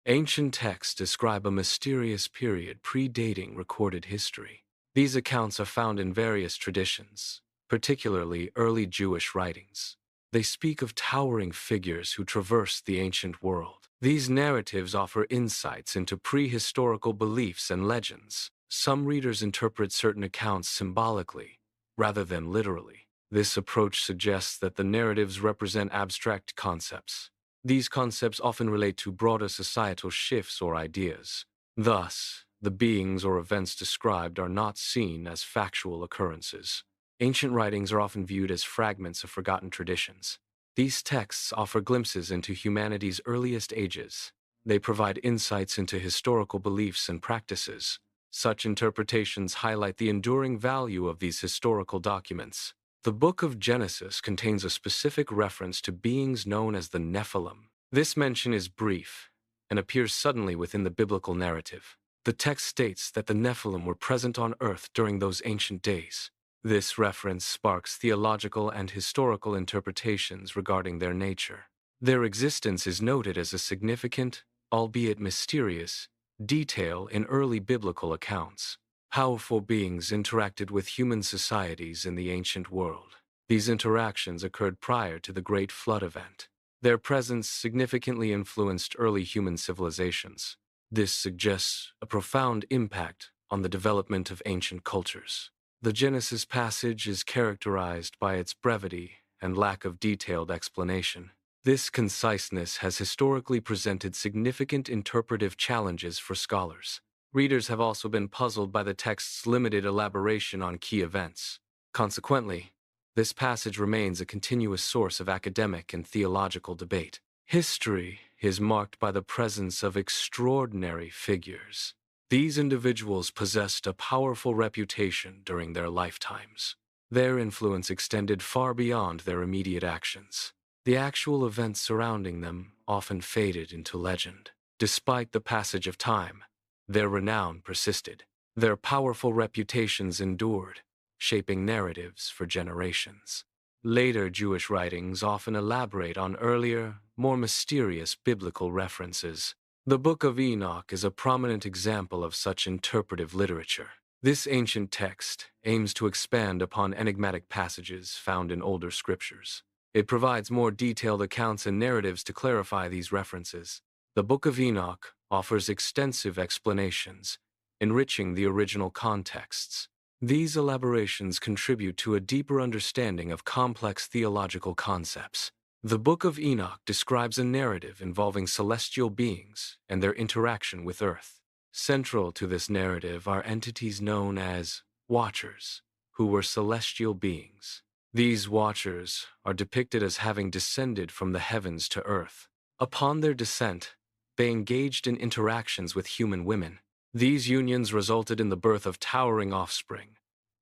Ancient texts describe a mysterious period predating recorded history. These accounts are found in various traditions, particularly early Jewish writings. They speak of towering figures who traversed the ancient world. These narratives offer insights into prehistorical beliefs and legends. Some readers interpret certain accounts symbolically, rather than literally. This approach suggests that the narratives represent abstract concepts. These concepts often relate to broader societal shifts or ideas. Thus, the beings or events described are not seen as factual occurrences. Ancient writings are often viewed as fragments of forgotten traditions. These texts offer glimpses into humanity's earliest ages. They provide insights into historical beliefs and practices. Such interpretations highlight the enduring value of these historical documents. The Book of Genesis contains a specific reference to beings known as the Nephilim. This mention is brief and appears suddenly within the biblical narrative. The text states that the Nephilim were present on earth during those ancient days. This reference sparks theological and historical interpretations regarding their nature. Their existence is noted as a significant, albeit mysterious, detail in early biblical accounts. Powerful beings interacted with human societies in the ancient world. These interactions occurred prior to the Great Flood event. Their presence significantly influenced early human civilizations. This suggests a profound impact on the development of ancient cultures. The Genesis passage is characterized by its brevity and lack of detailed explanation. This conciseness has historically presented significant interpretive challenges for scholars. Readers have also been puzzled by the text's limited elaboration on key events. Consequently, this passage remains a continuous source of academic and theological debate. History is marked by the presence of extraordinary figures. These individuals possessed a powerful reputation during their lifetimes. Their influence extended far beyond their immediate actions. The actual events surrounding them often faded into legend. Despite the passage of time, their renown persisted. Their powerful reputations endured, shaping narratives for generations. Later Jewish writings often elaborate on earlier, more mysterious biblical references. The Book of Enoch is a prominent example of such interpretive literature. This ancient text aims to expand upon enigmatic passages found in older scriptures. It provides more detailed accounts and narratives to clarify these references. The Book of Enoch offers extensive explanations, enriching the original contexts. These elaborations contribute to a deeper understanding of complex theological concepts. The Book of Enoch describes a narrative involving celestial beings and their interaction with Earth. Central to this narrative are entities known as Watchers, who were celestial beings. These Watchers are depicted as having descended from the heavens to Earth. Upon their descent, they engaged in interactions with human women. These unions resulted in the birth of towering offspring,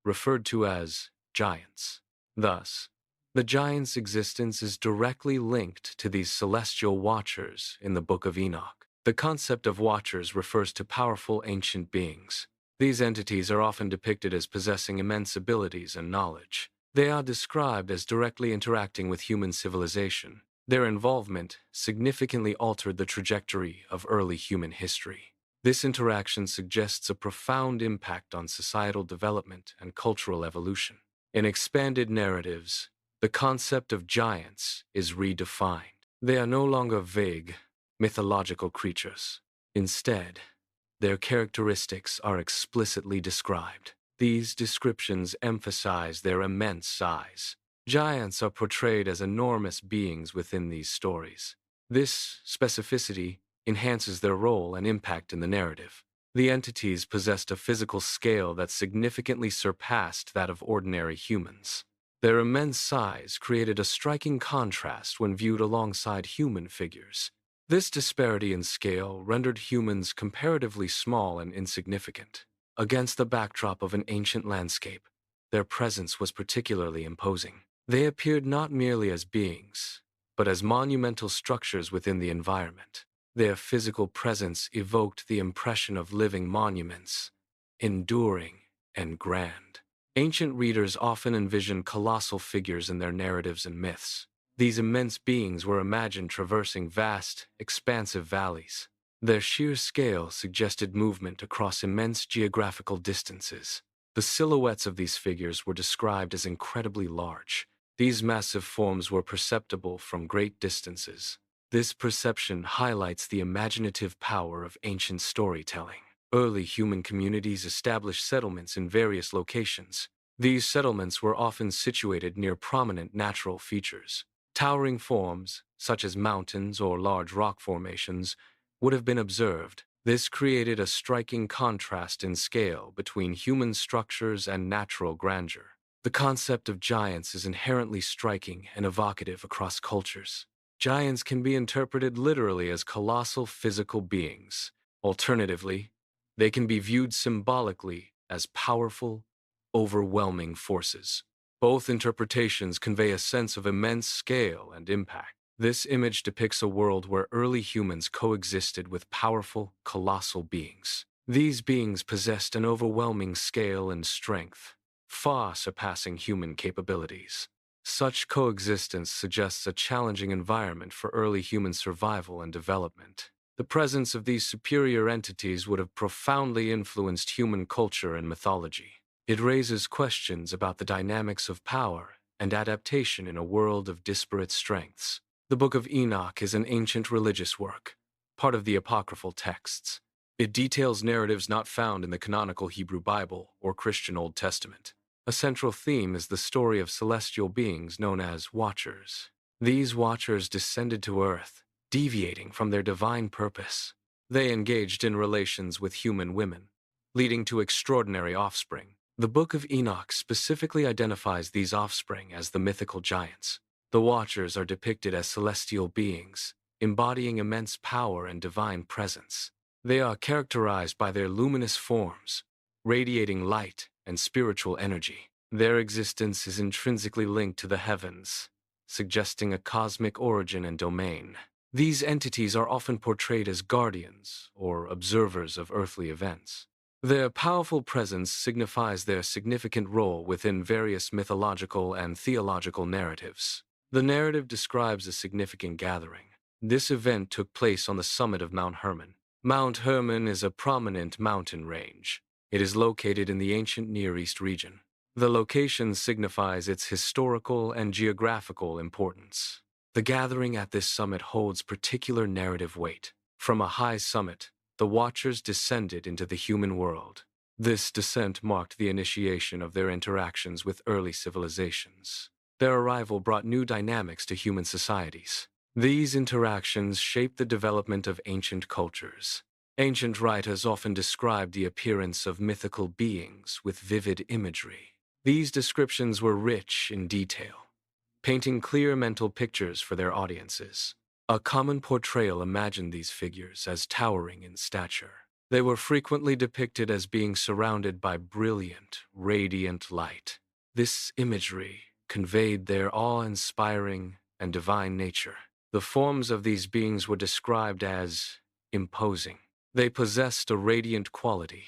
referred to as giants. Thus, the giants' existence is directly linked to these celestial watchers in the Book of Enoch. The concept of watchers refers to powerful ancient beings. These entities are often depicted as possessing immense abilities and knowledge. They are described as directly interacting with human civilization. Their involvement significantly altered the trajectory of early human history. This interaction suggests a profound impact on societal development and cultural evolution. In expanded narratives, the concept of giants is redefined. They are no longer vague, mythological creatures. Instead, their characteristics are explicitly described. These descriptions emphasize their immense size. Giants are portrayed as enormous beings within these stories. This specificity enhances their role and impact in the narrative. The entities possessed a physical scale that significantly surpassed that of ordinary humans. Their immense size created a striking contrast when viewed alongside human figures. This disparity in scale rendered humans comparatively small and insignificant. Against the backdrop of an ancient landscape, their presence was particularly imposing. They appeared not merely as beings, but as monumental structures within the environment. Their physical presence evoked the impression of living monuments, enduring and grand. Ancient readers often envisioned colossal figures in their narratives and myths. These immense beings were imagined traversing vast, expansive valleys, Their sheer scale suggested movement across immense geographical distances. The silhouettes of these figures were described as incredibly large. These massive forms were perceptible from great distances. This perception highlights the imaginative power of ancient storytelling. Early human communities established settlements in various locations. These settlements were often situated near prominent natural features. Towering forms, such as mountains or large rock formations, would have been observed. This created a striking contrast in scale between human structures and natural grandeur. The concept of giants is inherently striking and evocative across cultures. Giants can be interpreted literally as colossal physical beings. Alternatively, they can be viewed symbolically as powerful, overwhelming forces. Both interpretations convey a sense of immense scale and impact. This image depicts a world where early humans coexisted with powerful, colossal beings. These beings possessed an overwhelming scale and strength, far surpassing human capabilities. Such coexistence suggests a challenging environment for early human survival and development. The presence of these superior entities would have profoundly influenced human culture and mythology. It raises questions about the dynamics of power and adaptation in a world of disparate strengths. The Book of Enoch is an ancient religious work, part of the apocryphal texts. It details narratives not found in the canonical Hebrew Bible or Christian Old Testament. A central theme is the story of celestial beings known as Watchers. These Watchers descended to earth, deviating from their divine purpose. They engaged in relations with human women, leading to extraordinary offspring. The Book of Enoch specifically identifies these offspring as the mythical giants. The Watchers are depicted as celestial beings, embodying immense power and divine presence. They are characterized by their luminous forms, radiating light and spiritual energy. Their existence is intrinsically linked to the heavens, suggesting a cosmic origin and domain. These entities are often portrayed as guardians or observers of earthly events. Their powerful presence signifies their significant role within various mythological and theological narratives. The narrative describes a significant gathering. This event took place on the summit of Mount Hermon. Mount Hermon is a prominent mountain range. It is located in the ancient Near East region. The location signifies its historical and geographical importance. The gathering at this summit holds particular narrative weight. From a high summit, the Watchers descended into the human world. This descent marked the initiation of their interactions with early civilizations. Their arrival brought new dynamics to human societies. These interactions shaped the development of ancient cultures. Ancient writers often described the appearance of mythical beings with vivid imagery. These descriptions were rich in detail, painting clear mental pictures for their audiences. A common portrayal imagined these figures as towering in stature. They were frequently depicted as being surrounded by brilliant, radiant light. This imagery conveyed their awe-inspiring and divine nature. The forms of these beings were described as imposing. They possessed a radiant quality,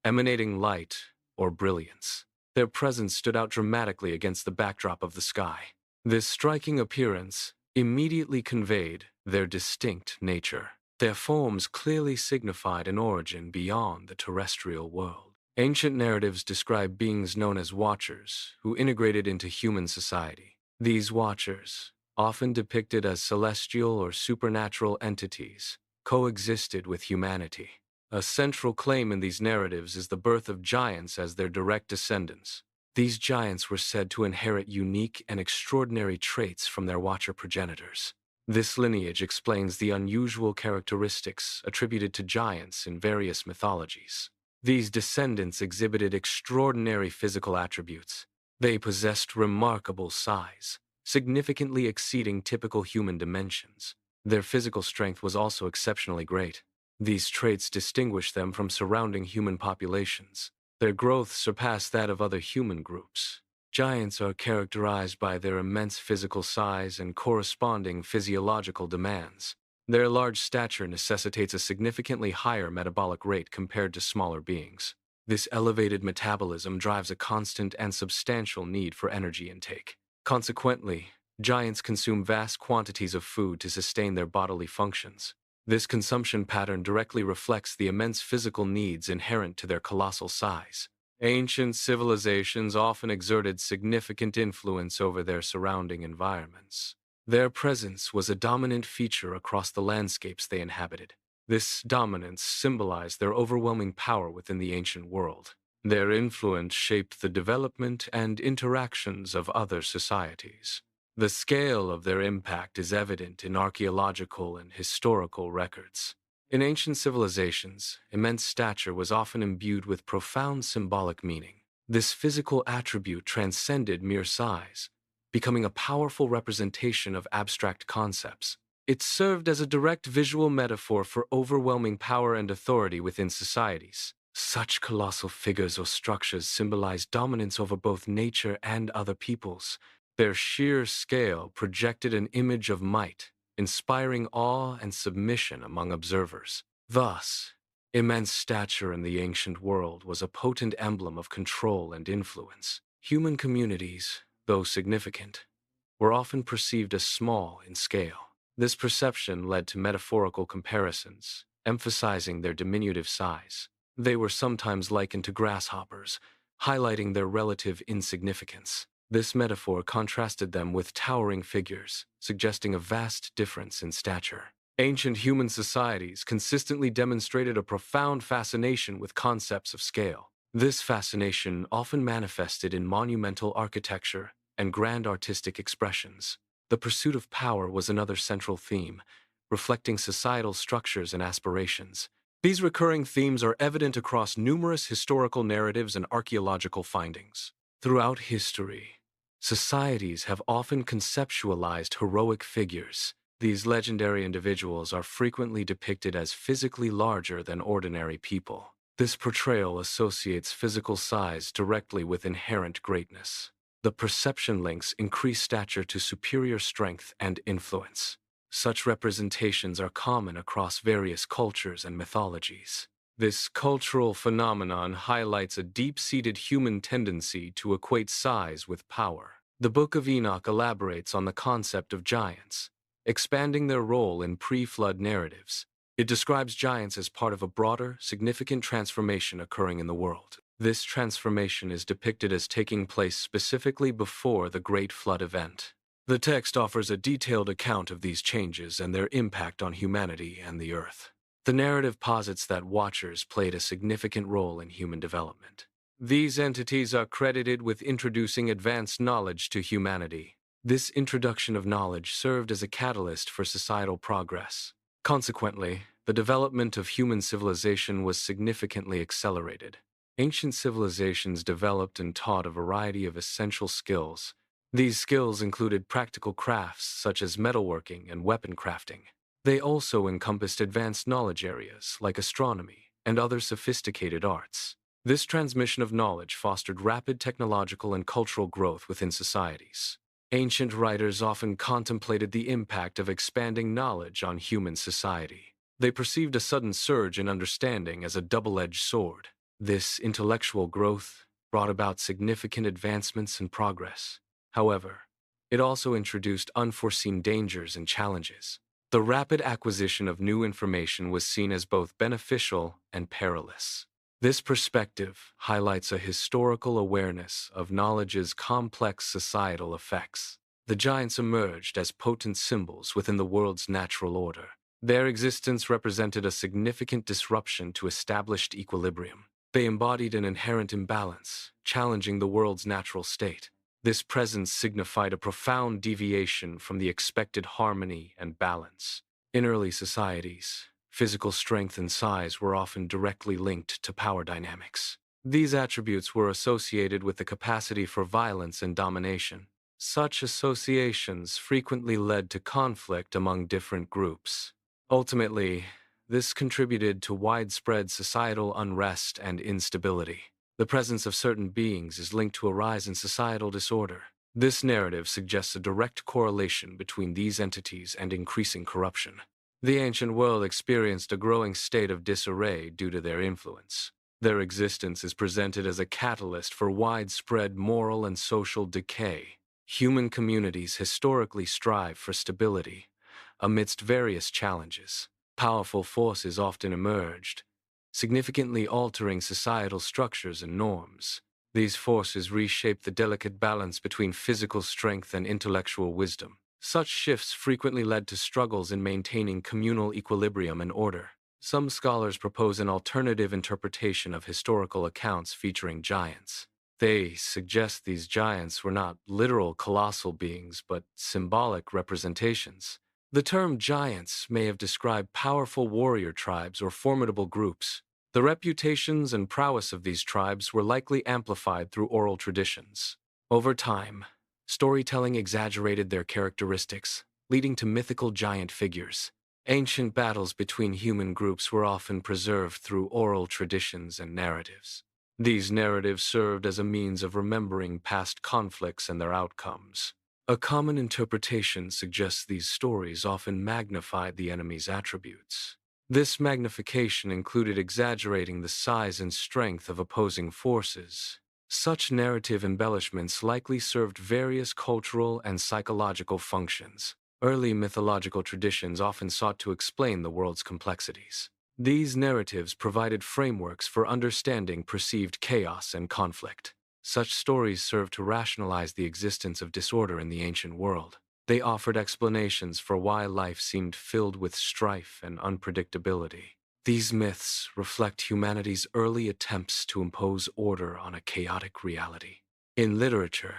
emanating light or brilliance. Their presence stood out dramatically against the backdrop of the sky. This striking appearance immediately conveyed their distinct nature. Their forms clearly signified an origin beyond the terrestrial world. Ancient narratives describe beings known as Watchers who integrated into human society. These Watchers, often depicted as celestial or supernatural entities, coexisted with humanity. A central claim in these narratives is the birth of giants as their direct descendants. These giants were said to inherit unique and extraordinary traits from their Watcher progenitors. This lineage explains the unusual characteristics attributed to giants in various mythologies. These descendants exhibited extraordinary physical attributes. They possessed remarkable size, significantly exceeding typical human dimensions. Their physical strength was also exceptionally great. These traits distinguish them from surrounding human populations. Their growth surpassed that of other human groups. Giants are characterized by their immense physical size and corresponding physiological demands. Their large stature necessitates a significantly higher metabolic rate compared to smaller beings. This elevated metabolism drives a constant and substantial need for energy intake. Consequently, giants consume vast quantities of food to sustain their bodily functions. This consumption pattern directly reflects the immense physical needs inherent to their colossal size. Ancient civilizations often exerted significant influence over their surrounding environments. Their presence was a dominant feature across the landscapes they inhabited. This dominance symbolized their overwhelming power within the ancient world. Their influence shaped the development and interactions of other societies. The scale of their impact is evident in archaeological and historical records. In ancient civilizations, immense stature was often imbued with profound symbolic meaning. This physical attribute transcended mere size, becoming a powerful representation of abstract concepts. It served as a direct visual metaphor for overwhelming power and authority within societies. Such colossal figures or structures symbolize dominance over both nature and other peoples. Their sheer scale projected an image of might, inspiring awe and submission among observers. Thus, immense stature in the ancient world was a potent emblem of control and influence. Human communities, though significant, were often perceived as small in scale. This perception led to metaphorical comparisons, emphasizing their diminutive size. They were sometimes likened to grasshoppers, highlighting their relative insignificance. This metaphor contrasted them with towering figures, suggesting a vast difference in stature. Ancient human societies consistently demonstrated a profound fascination with concepts of scale. This fascination often manifested in monumental architecture and grand artistic expressions. The pursuit of power was another central theme, reflecting societal structures and aspirations. These recurring themes are evident across numerous historical narratives and archaeological findings. Throughout history, societies have often conceptualized heroic figures. These legendary individuals are frequently depicted as physically larger than ordinary people. This portrayal associates physical size directly with inherent greatness. The perception links increased stature to superior strength and influence. Such representations are common across various cultures and mythologies. This cultural phenomenon highlights a deep-seated human tendency to equate size with power. The Book of Enoch elaborates on the concept of giants, expanding their role in pre-flood narratives. It describes giants as part of a broader, significant transformation occurring in the world. This transformation is depicted as taking place specifically before the Great Flood event. The text offers a detailed account of these changes and their impact on humanity and the earth. The narrative posits that watchers played a significant role in human development. These entities are credited with introducing advanced knowledge to humanity. This introduction of knowledge served as a catalyst for societal progress. Consequently, the development of human civilization was significantly accelerated. Ancient civilizations developed and taught a variety of essential skills. These skills included practical crafts such as metalworking and weapon crafting. They also encompassed advanced knowledge areas like astronomy and other sophisticated arts. This transmission of knowledge fostered rapid technological and cultural growth within societies. Ancient writers often contemplated the impact of expanding knowledge on human society. They perceived a sudden surge in understanding as a double-edged sword. This intellectual growth brought about significant advancements and progress. However, it also introduced unforeseen dangers and challenges. The rapid acquisition of new information was seen as both beneficial and perilous. This perspective highlights a historical awareness of knowledge's complex societal effects. The giants emerged as potent symbols within the world's natural order. Their existence represented a significant disruption to established equilibrium. They embodied an inherent imbalance, challenging the world's natural state. This presence signified a profound deviation from the expected harmony and balance. In early societies, physical strength and size were often directly linked to power dynamics. These attributes were associated with the capacity for violence and domination. Such associations frequently led to conflict among different groups. Ultimately, this contributed to widespread societal unrest and instability. The presence of certain beings is linked to a rise in societal disorder. This narrative suggests a direct correlation between these entities and increasing corruption. The ancient world experienced a growing state of disarray due to their influence. Their existence is presented as a catalyst for widespread moral and social decay. Human communities historically strive for stability amidst various challenges. Powerful forces often emerged, significantly altering societal structures and norms. These forces reshaped the delicate balance between physical strength and intellectual wisdom. Such shifts frequently led to struggles in maintaining communal equilibrium and order. Some scholars propose an alternative interpretation of historical accounts featuring giants. They suggest these giants were not literal colossal beings, but symbolic representations. The term giants may have described powerful warrior tribes or formidable groups. The reputations and prowess of these tribes were likely amplified through oral traditions. Over time, storytelling exaggerated their characteristics, leading to mythical giant figures. Ancient battles between human groups were often preserved through oral traditions and narratives. These narratives served as a means of remembering past conflicts and their outcomes. A common interpretation suggests these stories often magnified the enemy's attributes. This magnification included exaggerating the size and strength of opposing forces. Such narrative embellishments likely served various cultural and psychological functions. Early mythological traditions often sought to explain the world's complexities. These narratives provided frameworks for understanding perceived chaos and conflict. Such stories served to rationalize the existence of disorder in the ancient world. They offered explanations for why life seemed filled with strife and unpredictability. These myths reflect humanity's early attempts to impose order on a chaotic reality. In literature,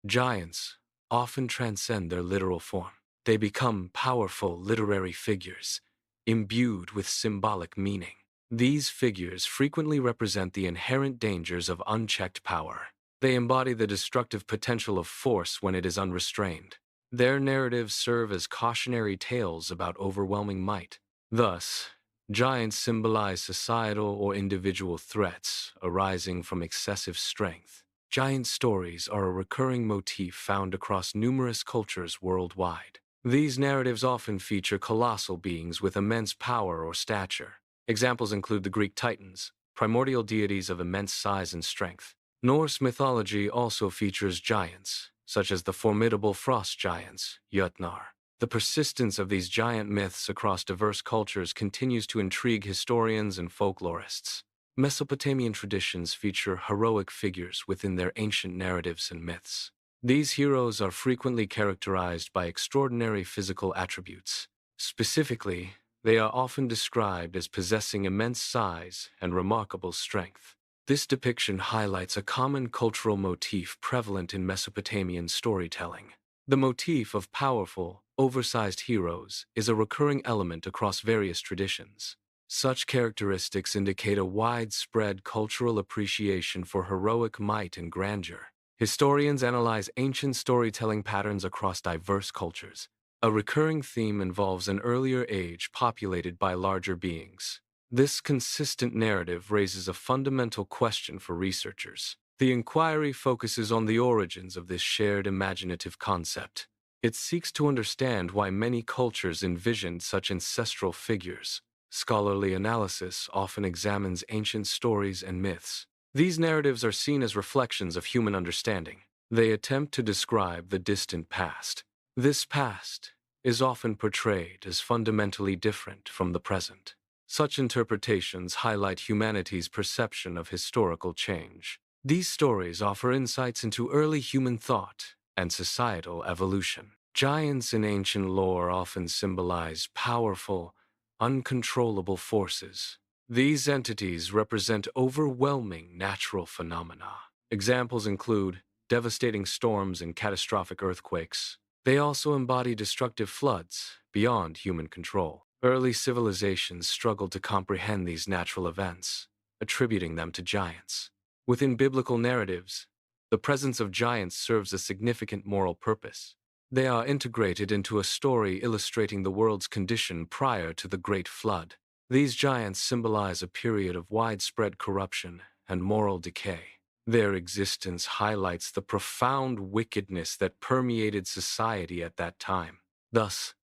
giants often transcend their literal form. They become powerful literary figures, imbued with symbolic meaning. These figures frequently represent the inherent dangers of unchecked power. They embody the destructive potential of force when it is unrestrained. Their narratives serve as cautionary tales about overwhelming might. Thus, giants symbolize societal or individual threats arising from excessive strength. Giant stories are a recurring motif found across numerous cultures worldwide. These narratives often feature colossal beings with immense power or stature. Examples include the Greek Titans, primordial deities of immense size and strength. Norse mythology also features giants, such as the formidable frost giants, Jötnar. The persistence of these giant myths across diverse cultures continues to intrigue historians and folklorists. Mesopotamian traditions feature heroic figures within their ancient narratives and myths. These heroes are frequently characterized by extraordinary physical attributes. Specifically, they are often described as possessing immense size and remarkable strength. This depiction highlights a common cultural motif prevalent in Mesopotamian storytelling. The motif of powerful, oversized heroes is a recurring element across various traditions. Such characteristics indicate a widespread cultural appreciation for heroic might and grandeur. Historians analyze ancient storytelling patterns across diverse cultures. A recurring theme involves an earlier age populated by larger beings. This consistent narrative raises a fundamental question for researchers. The inquiry focuses on the origins of this shared imaginative concept. It seeks to understand why many cultures envisioned such ancestral figures. Scholarly analysis often examines ancient stories and myths. These narratives are seen as reflections of human understanding. They attempt to describe the distant past. This past is often portrayed as fundamentally different from the present. Such interpretations highlight humanity's perception of historical change. These stories offer insights into early human thought and societal evolution. Giants in ancient lore often symbolize powerful, uncontrollable forces. These entities represent overwhelming natural phenomena. Examples include devastating storms and catastrophic earthquakes. They also embody destructive floods beyond human control. Early civilizations struggled to comprehend these natural events, attributing them to giants. Within biblical narratives, the presence of giants serves a significant moral purpose. They are integrated into a story illustrating the world's condition prior to the Great Flood. These giants symbolize a period of widespread corruption and moral decay. Their existence highlights the profound wickedness that permeated society at that time. Thus,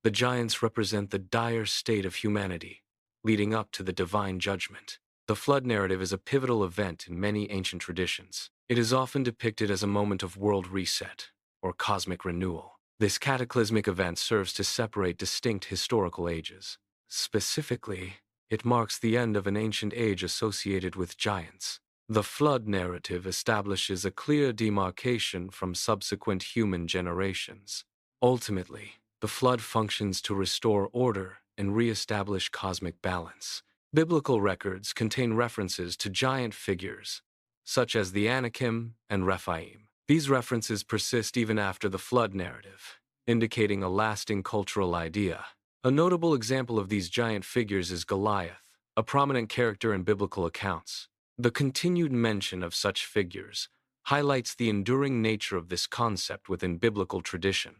the giants represent the dire state of humanity, leading up to the divine judgment. The flood narrative is a pivotal event in many ancient traditions. It is often depicted as a moment of world reset or cosmic renewal. This cataclysmic event serves to separate distinct historical ages. Specifically, it marks the end of an ancient age associated with giants. The flood narrative establishes a clear demarcation from subsequent human generations. Ultimately, the flood functions to restore order and re-establish cosmic balance. Biblical records contain references to giant figures, such as the Anakim and Rephaim. These references persist even after the flood narrative, indicating a lasting cultural idea. A notable example of these giant figures is Goliath, a prominent character in biblical accounts. The continued mention of such figures highlights the enduring nature of this concept within biblical tradition.